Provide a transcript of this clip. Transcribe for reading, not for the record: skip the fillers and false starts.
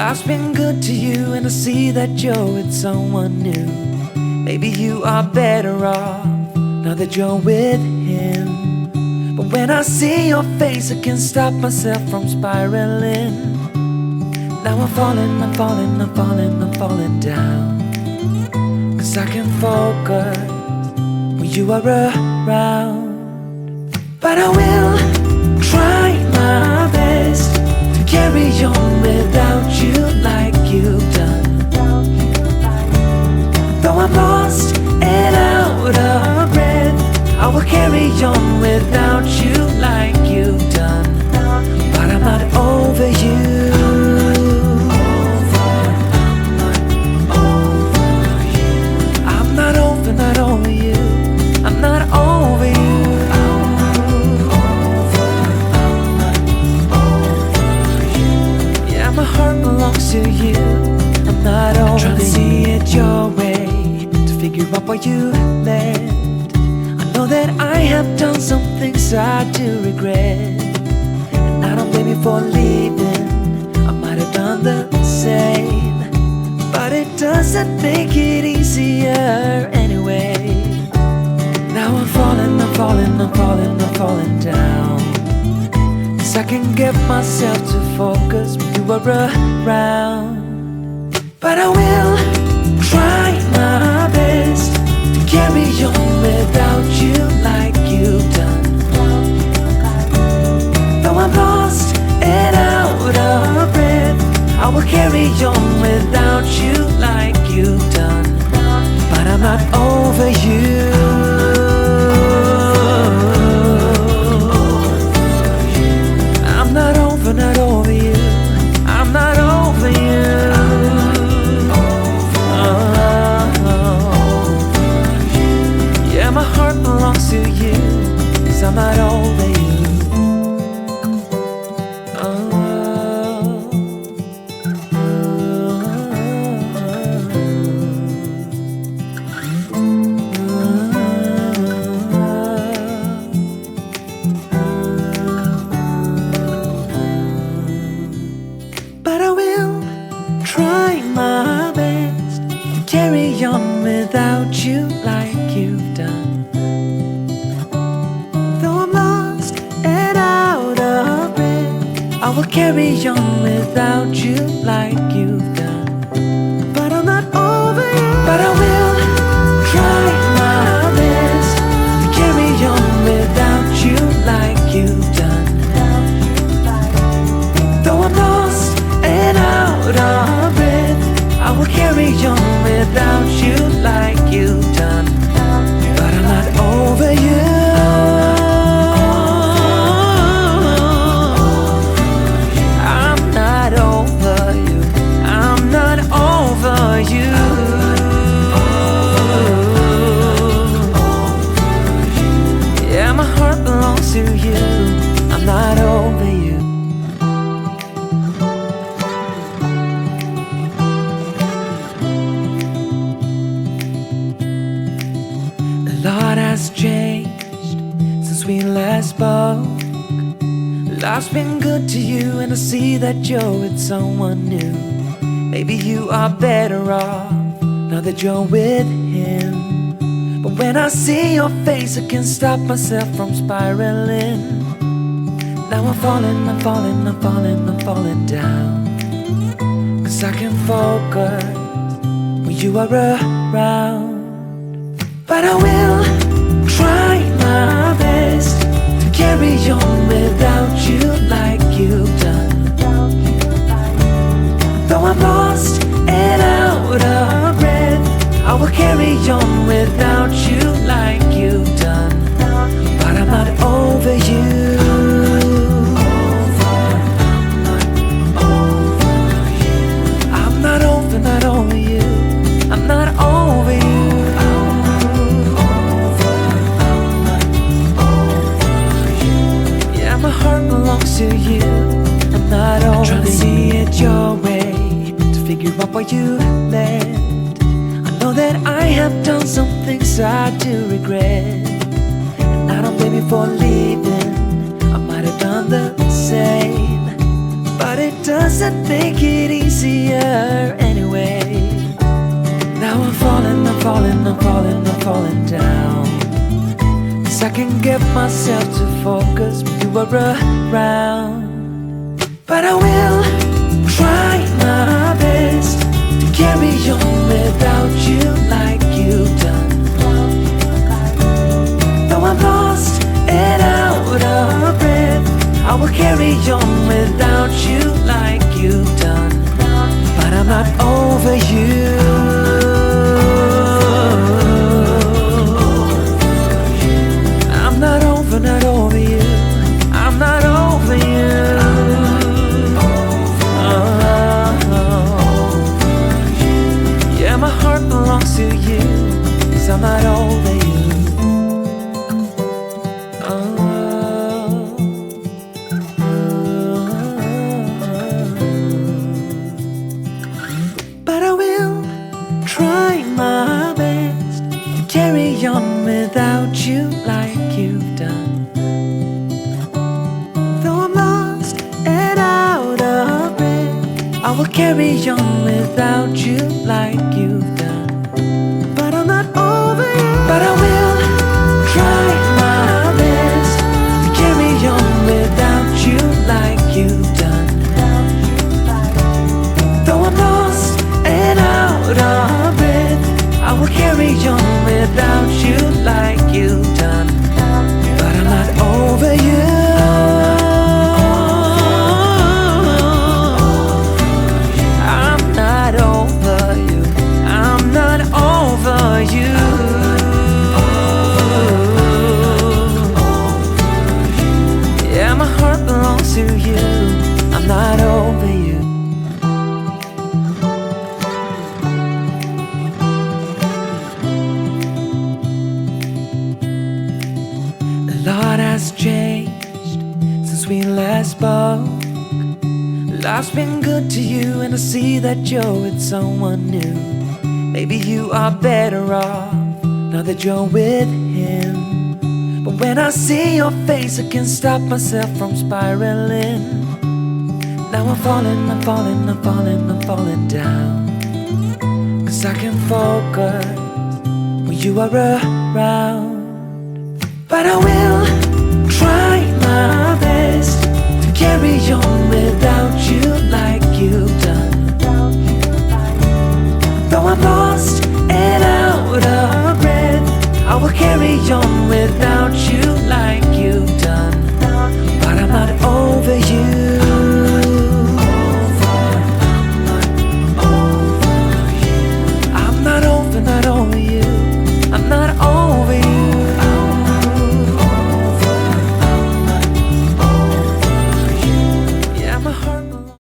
Life's been good to you, and I see that you're with someone new. Maybe you are better off now that you're with him. But when I see your face, I can't stop myself from spiraling. Now I'm falling, I'm falling, I'm falling, I'm falling down. 'Cause I can focus when you are around. But I will try my best to carry on without you like you've done. Though I'm lost and out of breath, I will carry on without you like you've done. But I'm not over you. I'm not over you. I'm not over you. Yeah, my heart belongs to you. I'm not over you. Trying to see it your way, to figure out why you left. I know that I have done some things I do regret, and I don't blame you for leaving. I might have done the same, but it doesn't make it easier anyway. Now I'm falling, I'm falling, I'm falling, I'm falling down. 'Cause I can get myself to focus when you are around. But I will try my best to carry on without you like you've done. Though I'm lost and out of breath, I will carry on without you like you've done. But I'm not over you. I'm not over you. I'm not over you. Yeah, my heart belongs to you, 'cause I'm not over you. But I will try my best to carry on without you like you've done. Though I'm lost and out of breath, I will carry on without you like you've done. But I'm not over you. But I will try my best to carry on without you like you've done. Though I'm lost and out of breath, I will carry on without you like you've done. But I'm not over you. I'm not over you. I'm not over you. Yeah, my heart belongs to you. I'm not over you. A lot has changed since we last spoke. Life's been good to you, and I see that you're with someone new. Maybe you are better off now that you're with him. But when I see your face, I can't stop myself from spiraling. Now I'm falling, I'm falling, I'm falling, I'm falling down. 'Cause I can focus when you are around. But I will try my best to carry on without you like you've done. Though I'm lost and out of breath, I will carry on without you like you've done. But I'm not over you. I'm not over you. I'm not over you. Yeah, my heart belongs to you. I'm not over you. Trying to see it your way, to figure out why you left. I know that I have done some things I do regret, and I don't blame you for leaving. I might have done the same, but it doesn't make it easier anyway. Now I'm falling, I'm falling, I'm falling, I'm falling down, 'cause I can get myself to focus when you are around. But I will try my best to carry on without you like you've done. Though I'm lost and out of breath, I will carry on without you like you've done. But I'm not over you. I'm not over you. I'm not over you. Yeah, my heart belongs to you, 'cause I'm not over you. But I will try my best to carry on without you like you've done. Though I'm lost and out of breath, I will carry on without you like you've done. But I'm not over you. But I will try my best to carry on without you like you've done. Though I'm lost and out of breath, I will carry on without you like you've done. But I'm not over you. I'm not over you. I'm not over you. Yeah, my heart belongs to you. I'm not over you. A lot has changed since we last spoke. Life's been good to you, and I see that you're with someone new. Maybe you are better off now that you're with him. But when I see your face, I can't stop myself from spiraling. Now I'm falling, I'm falling, I'm falling, I'm falling down, 'cause I can focus when you are around. But I will try my best to carry on without you like you've done. Though I'm lost and out of breath, I will carry on without you